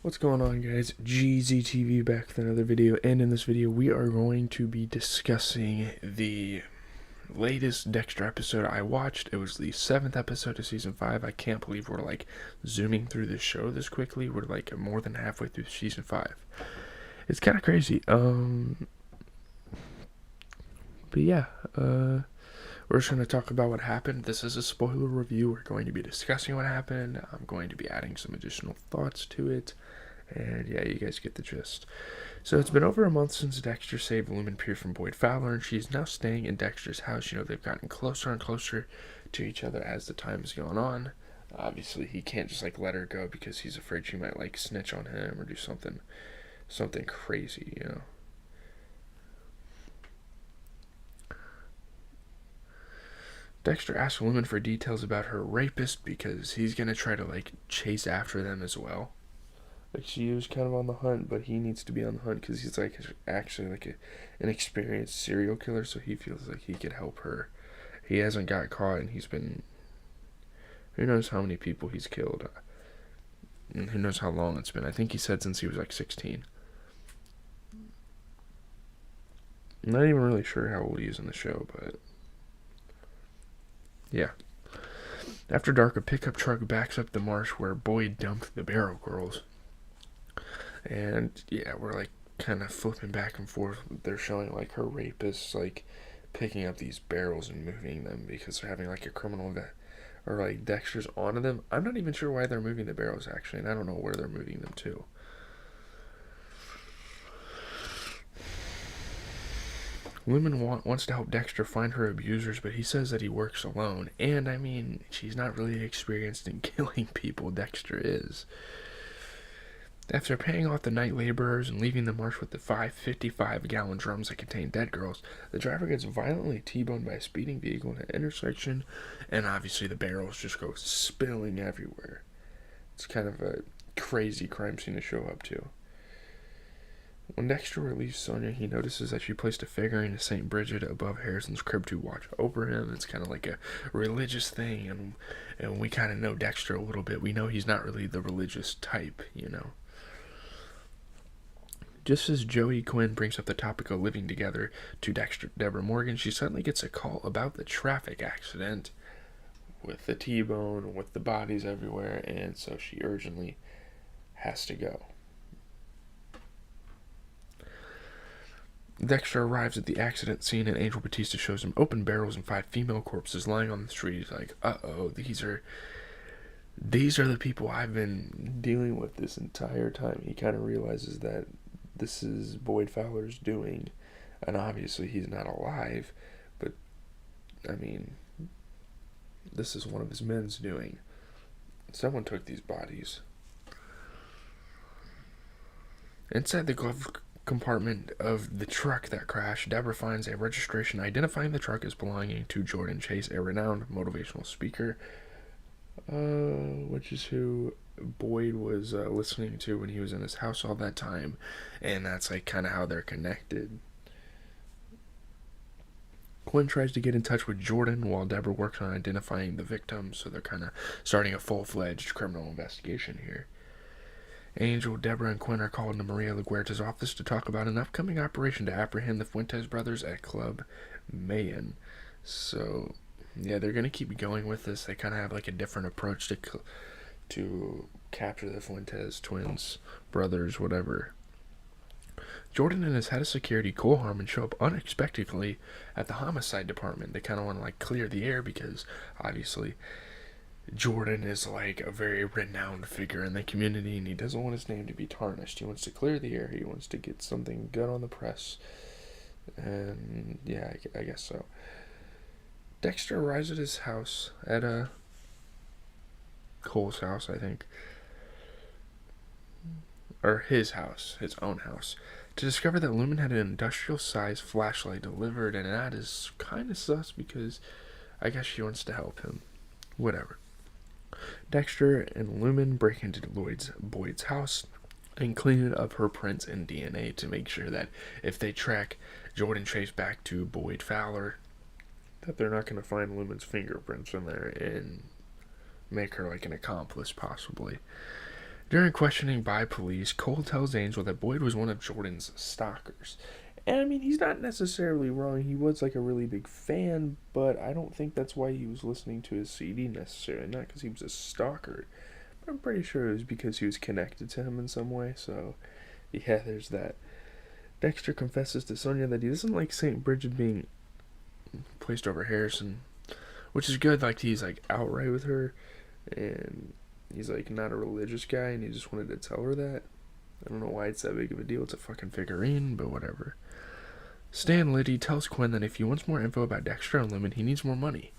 What's going on, guys? GZTV back with another video, and in this video we are going to be discussing the latest Dexter episode I watched. It was the 7th episode of season 5. I can't believe we're like zooming through this show this quickly. We're like more than halfway through season 5. It's kind of crazy. But yeah, we're just going to talk about what happened. This is a spoiler review. We're going to be discussing what happened. I'm going to be adding some additional thoughts to it. And yeah, you guys get the gist. So it's been over a month since Dexter saved Lumen Pierce from Boyd Fowler, and she's now staying in Dexter's house. You know, they've gotten closer and closer to each other as the time's gone on. Obviously, he can't just like let her go because he's afraid she might like snitch on him or do something crazy, you know. Dexter asks Lumen for details about her rapist because he's gonna try to like chase after them as well. Like, she was kind of on the hunt, but he needs to be on the hunt because he's like actually like an experienced serial killer, so he feels like he could help her. He hasn't got caught, and he's been, who knows how many people he's killed, and who knows how long it's been. I think he said since he was like 16. I'm not even really sure how old he is in the show, but yeah. After dark, a pickup truck backs up the marsh where Boyd dumped the Barrel Girls. And yeah, we're like kind of flipping back and forth. They're showing like her rapists like picking up these barrels and moving them because they're having like a criminal event, or like Dexter's onto them. I'm not even sure why they're moving the barrels actually, and I don't know where they're moving them to. Lumen wants to help Dexter find her abusers, but he says that he works alone. And I mean, she's not really experienced in killing people. Dexter is. After paying off the night laborers and leaving the marsh with the 5 55-gallon drums that contain dead girls, the driver gets violently T-boned by a speeding vehicle in an intersection, and obviously the barrels just go spilling everywhere. It's kind of a crazy crime scene to show up to. When Dexter relieves Sonia, he notices that she placed a figurine of St. Bridget above Harrison's crib to watch over him. It's kind of like a religious thing, and we kind of know Dexter a little bit. We know he's not really the religious type, you know. Just as Joey Quinn brings up the topic of living together to Deborah Morgan, she suddenly gets a call about the traffic accident with the T-bone, with the bodies everywhere, and so she urgently has to go. Dexter arrives at the accident scene, and Angel Batista shows him open barrels and 5 female corpses lying on the street. He's like, uh-oh, these are the people I've been dealing with this entire time. He kind of realizes that this is Boyd Fowler's doing, and obviously he's not alive, but I mean, this is one of his men's doing. Someone took these bodies. Inside the glove compartment of the truck that crashed, Deborah finds a registration identifying the truck as belonging to Jordan Chase, a renowned motivational speaker, which is who Boyd was listening to when he was in his house all that time, and that's like kind of how they're connected. Quinn tries to get in touch with Jordan while Deborah works on identifying the victims, so they're kind of starting a full-fledged criminal investigation here. Angel, Deborah, and Quinn are called into Maria LaGuerta's office to talk about an upcoming operation to apprehend the Fuentes brothers at Club Mayan. So yeah, they're gonna keep going with this. They kind of have like a different approach to capture the Fuentes twins, brothers, whatever. Jordan and his head of security, Cole Harmon, show up unexpectedly at the homicide department. They kind of want to like clear the air because obviously Jordan is like a very renowned figure in the community, and he doesn't want his name to be tarnished. He wants to clear the air. He wants to get something good on the press. And yeah, I guess so. Dexter arrives at his house, at Cole's house, I think, or his house, his own house, to discover that Lumen had an industrial-sized flashlight delivered, and that is kind of sus because I guess she wants to help him. Whatever. Dexter and Lumen break into Boyd's house and clean up her prints and DNA to make sure that if they track Jordan Chase back to Boyd Fowler, that they're not going to find Lumen's fingerprints in there and make her like an accomplice possibly. During questioning by police, Cole tells Angel that Boyd was one of Jordan's stalkers. And I mean, he's not necessarily wrong. He was like a really big fan, but I don't think that's why he was listening to his CD necessarily. Not because he was a stalker, but I'm pretty sure it was because he was connected to him in some way. So, yeah, there's that. Dexter confesses to Sonia that he doesn't like St. Bridget being placed over Harrison, which is good. Like, he's like outright with her, and he's like not a religious guy, and he just wanted to tell her that. I don't know why it's that big of a deal. It's a fucking figurine, but whatever. Stan Liddy tells Quinn that if he wants more info about Dexter and Lumen, he needs more money.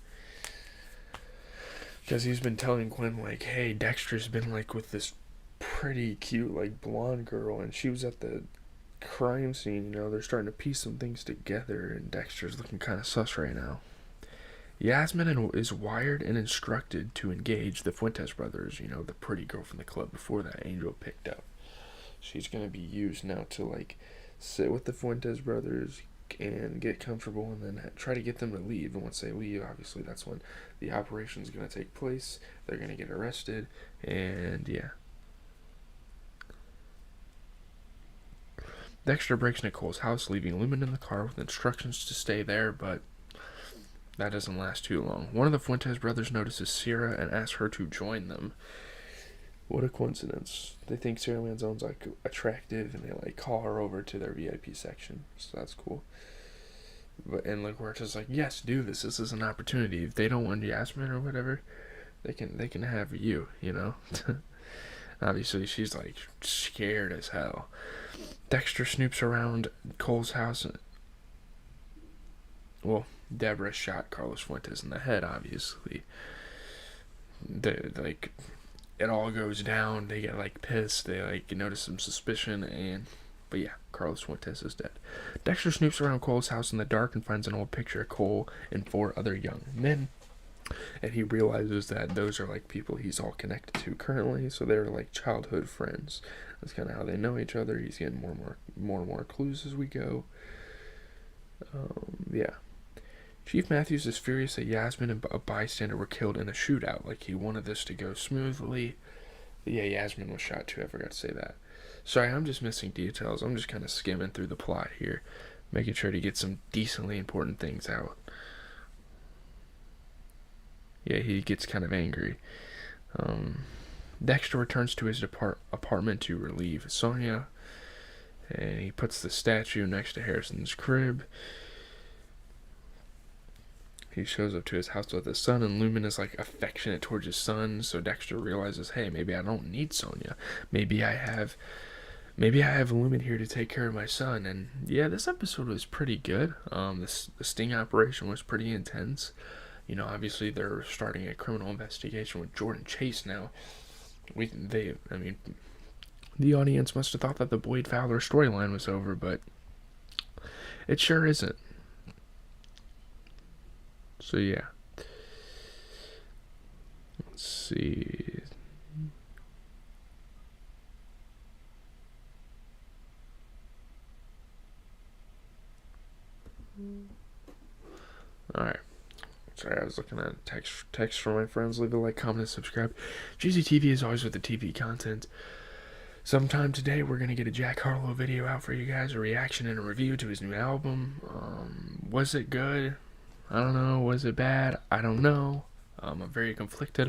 Because he's been telling Quinn, like, hey, Dexter's been, like, with this pretty cute, like, blonde girl, and she was at the crime scene, you know, they're starting to piece some things together, and Dexter's looking kind of sus right now. Yasmin is wired and instructed to engage the Fuentes brothers, you know, the pretty girl from the club before that Angel picked up. She's going to be used now to, like, sit with the Fuentes brothers and get comfortable and then try to get them to leave. And once they leave, obviously, that's when the operation is going to take place. They're going to get arrested, and yeah. Dexter breaks Nicole's house, leaving Lumen in the car with instructions to stay there, but that doesn't last too long. One of the Fuentes brothers notices Sierra and asks her to join them. What a coincidence. They think Sarah Manzone's like attractive, and they like call her over to their VIP section. So that's cool. And LaGuerta's like, yes, do this. This is an opportunity. If they don't want Yasmin or whatever, they can have you, you know? Obviously, she's like scared as hell. Dexter snoops around Cole's house. Well, Deborah shot Carlos Fuentes in the head, obviously. Like, it all goes down. They get like pissed. They like notice some suspicion, but yeah, Carlos Fuentes is dead. Dexter snoops around Cole's house in the dark and finds an old picture of Cole and 4 other young men, and he realizes that those are like people he's all connected to currently. So they're like childhood friends. That's kind of how they know each other. He's getting more and more clues as we go. Yeah. Chief Matthews is furious that Yasmin and a bystander were killed in a shootout. Like, he wanted this to go smoothly. But yeah, Yasmin was shot too. I forgot to say that. Sorry, I'm just missing details. I'm just kind of skimming through the plot here, making sure to get some decently important things out. Yeah, he gets kind of angry. Dexter returns to his apartment to relieve Sonia, and he puts the statue next to Harrison's crib. He shows up to his house with his son, and Lumen is like affectionate towards his son. So Dexter realizes, hey, maybe I don't need Sonia. Maybe I have Lumen here to take care of my son. And yeah, this episode was pretty good. The sting operation was pretty intense. You know, obviously they're starting a criminal investigation with Jordan Chase now. The audience must have thought that the Boyd Fowler storyline was over, but it sure isn't. So yeah. Let's see. Alright. Sorry, I was looking at text from my friends. Leave a like, comment, and subscribe. GZTV is always with the TV content. Sometime today, we're going to get a Jack Harlow video out for you guys, a reaction and a review to his new album. Was it good? I don't know. Was it bad? I don't know. I'm very conflicted